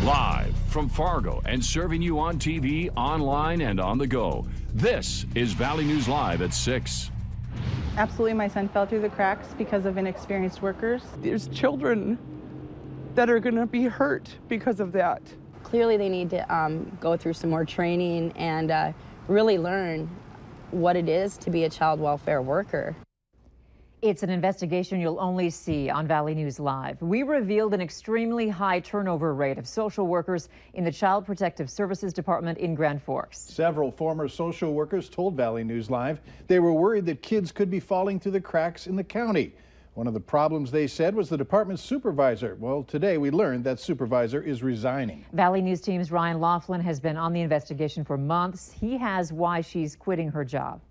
Live from Fargo and serving you on TV, online, and on the go. This is Valley News Live at 6. Absolutely, my son fell through the cracks because of inexperienced workers. There's children that are going to be hurt because of that. Clearly, they need to go through some more training and really learn what it is to be a child welfare worker. It's an investigation you'll only see on Valley News Live. We revealed an extremely high turnover rate of social workers in the Child Protective Services Department in Grand Forks. Several former social workers told Valley News Live they were worried that kids could be falling through the cracks in the county. One of the problems, they said, was the department's supervisor. Well, today we learned that supervisor is resigning. Valley News Team's Ryan Laughlin has been on the investigation for months. He has why she's quitting her job.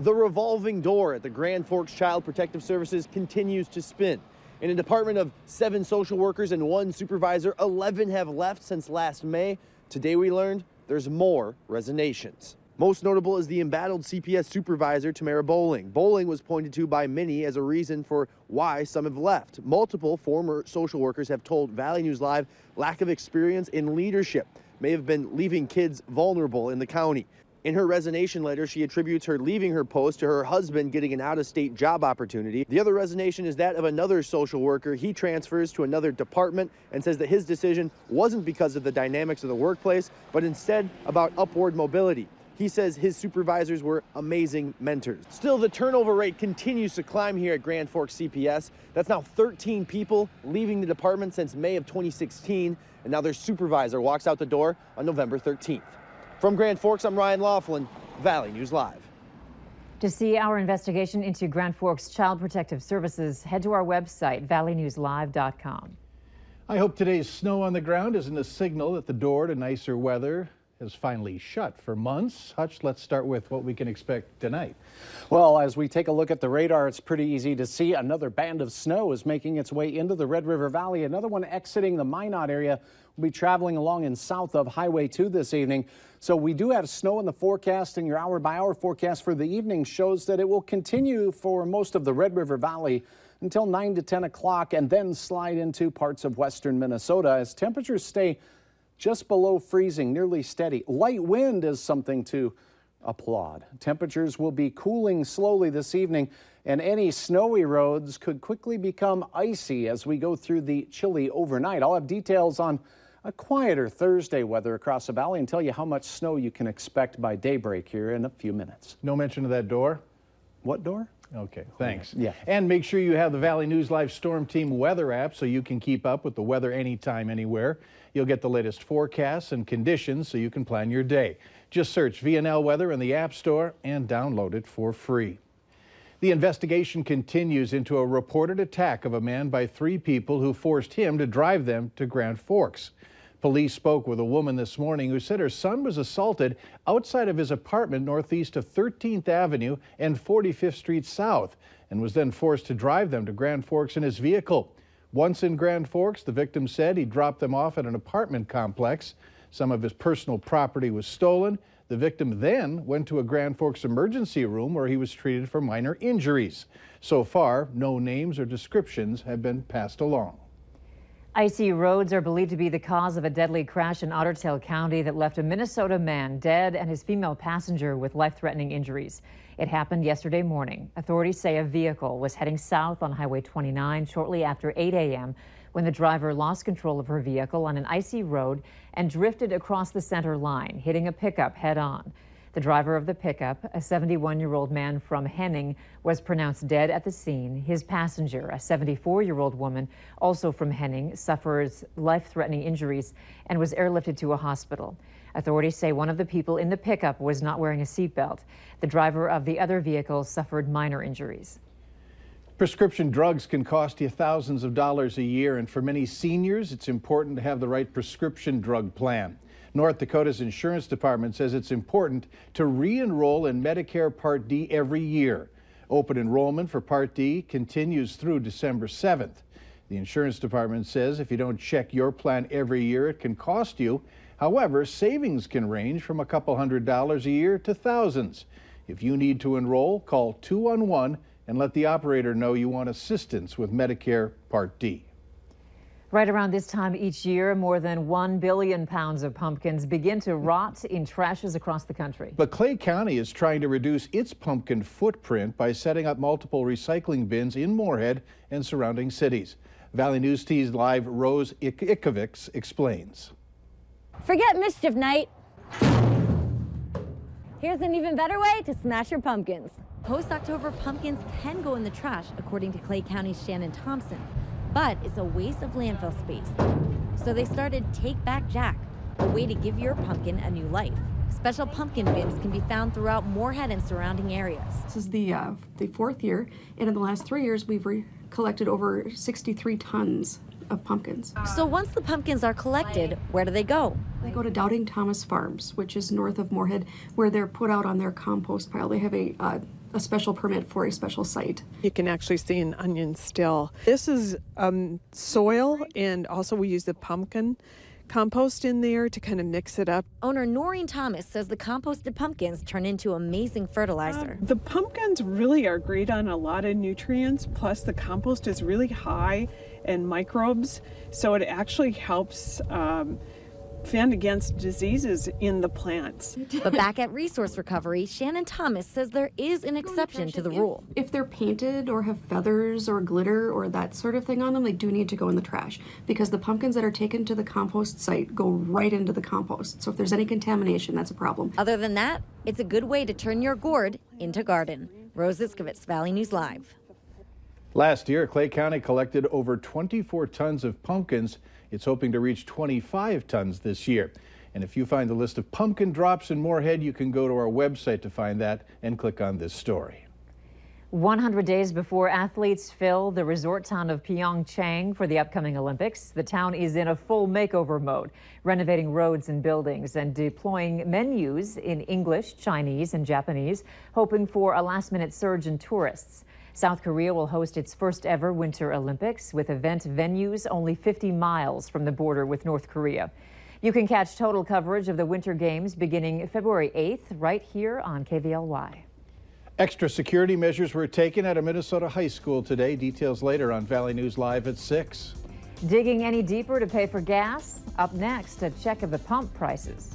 The revolving door at the Grand Forks Child Protective Services continues to spin. In a department of 7 social workers and 1 supervisor, 11 have left since last May. Today we learned there's more resignations. Most notable is the embattled CPS supervisor, Tamara Bowling. Bowling was pointed to by many as a reason for why some have left. Multiple former social workers have told Valley News Live lack of experience in leadership may have been leaving kids vulnerable in the county. In her resignation letter, she attributes her leaving her post to her husband getting an out-of-state job opportunity. The other resignation is that of another social worker. He transfers to another department and says that his decision wasn't because of the dynamics of the workplace, but instead about upward mobility. He says his supervisors were amazing mentors. Still, the turnover rate continues to climb here at Grand Forks CPS. That's now 13 people leaving the department since May of 2016, and now their supervisor walks out the door on November 13th. From Grand Forks, I'm Ryan Laughlin, Valley News Live. To see our investigation into Grand Forks Child Protective Services, head to our website, valleynewslive.com. I hope today's snow on the ground isn't a signal that the door to nicer weather has finally shut for months. Hutch, let's start with what we can expect tonight. Well, as we take a look at the radar, it's pretty easy to see another band of snow is making its way into the Red River Valley. Another one exiting the Minot area will be traveling along in south of Highway 2 this evening. So we do have snow in the forecast, and your hour-by-hour forecast for the evening shows that it will continue for most of the Red River Valley until 9 to 10 o'clock and then slide into parts of western Minnesota as temperatures stay just below freezing, nearly steady. Light wind is something to applaud. Temperatures will be cooling slowly this evening, and any snowy roads could quickly become icy as we go through the chilly overnight. I'll have details on a quieter Thursday weather across the valley and tell you how much snow you can expect by daybreak here in a few minutes. No mention of that door? What door? Okay, thanks. Yeah. And make sure you have the Valley News Live Storm Team weather app so you can keep up with the weather anytime, anywhere. You'll get the latest forecasts and conditions so you can plan your day. Just search VNL Weather in the App Store and download it for free. The investigation continues into a reported attack of a man by 3 people who forced him to drive them to Grand Forks. Police spoke with a woman this morning who said her son was assaulted outside of his apartment northeast of 13th Avenue and 45th Street South and was then forced to drive them to Grand Forks in his vehicle. Once in Grand Forks, the victim said he dropped them off at an apartment complex. Some of his personal property was stolen. The victim then went to a Grand Forks emergency room where he was treated for minor injuries. So far, no names or descriptions have been passed along. Icy roads are believed to be the cause of a deadly crash in Otter County that left a Minnesota man dead and his female passenger with life-threatening injuries. It happened yesterday morning. Authorities say a vehicle was heading south on Highway 29 shortly after 8 a.m. when the driver lost control of her vehicle on an icy road and drifted across the center line, hitting a pickup head-on. The driver of the pickup, a 71-year-old man from Henning, was pronounced dead at the scene. His passenger, a 74-year-old woman, also from Henning, suffers life-threatening injuries and was airlifted to a hospital. Authorities say one of the people in the pickup was not wearing a seatbelt. The driver of the other vehicle suffered minor injuries. Prescription drugs can cost you thousands of dollars a year, and for many seniors, it's important to have the right prescription drug plan. North Dakota's insurance department says it's important to re-enroll in Medicare Part D every year. Open enrollment for Part D continues through December 7th. The insurance department says if you don't check your plan every year, it can cost you. However, savings can range from a couple $100s a year to thousands. If you need to enroll, call 211 and let the operator know you want assistance with Medicare Part D. Right around this time each year, more than 1 billion pounds of pumpkins begin to rot in trashes across the country. But Clay County is trying to reduce its pumpkin footprint by setting up multiple recycling bins in Moorhead and surrounding cities. Valley News T's Live Rose Ikovics explains. Forget mischief night. Here's an even better way to smash your pumpkins. Post-October pumpkins can go in the trash, according to Clay County's Shannon Thompson, but it's a waste of landfill space. So they started Take Back Jack, a way to give your pumpkin a new life. Special pumpkin bins can be found throughout Moorhead and surrounding areas. This is the fourth year, and in the last 3 years, we've collected over 63 tons of pumpkins. So once the pumpkins are collected, where do they go? They go to Doubting Thomas Farms, which is north of Moorhead, where they're put out on their compost pile. They have a special permit for a special site. You can actually see an onion still. This is soil, and also we use the pumpkin compost in there to kind of mix it up. Owner Noreen Thomas says the composted pumpkins turn into amazing fertilizer. The pumpkins really are great on a lot of nutrients, plus the compost is really high in microbes, so it actually helps fend against diseases in the plants. But back at Resource Recovery, Shannon Thomas says there is an exception to the rule. If they're painted or have feathers or glitter or that sort of thing on them, they do need to go in the trash, because the pumpkins that are taken to the compost site go right into the compost. So if there's any contamination, that's a problem. Other than that, it's a good way to turn your gourd into garden. Rose Iskovitz, Valley News Live. Last year, Clay County collected over 24 tons of pumpkins. It's hoping to reach 25 tons this year. And if you find the list of pumpkin drops in Moorhead, you can go to our website to find that and click on this story. 100 days before athletes fill the resort town of Pyeongchang for the upcoming Olympics, the town is in a full makeover mode, renovating roads and buildings and deploying menus in English, Chinese, and Japanese, hoping for a last-minute surge in tourists. South Korea will host its first ever Winter Olympics with event venues only 50 miles from the border with North Korea. You can catch total coverage of the Winter Games beginning February 8th right here on KVLY. Extra security measures were taken at a Minnesota high school today. Details later on Valley News Live at 6. Digging any deeper to pay for gas? Up next, a check of the pump prices.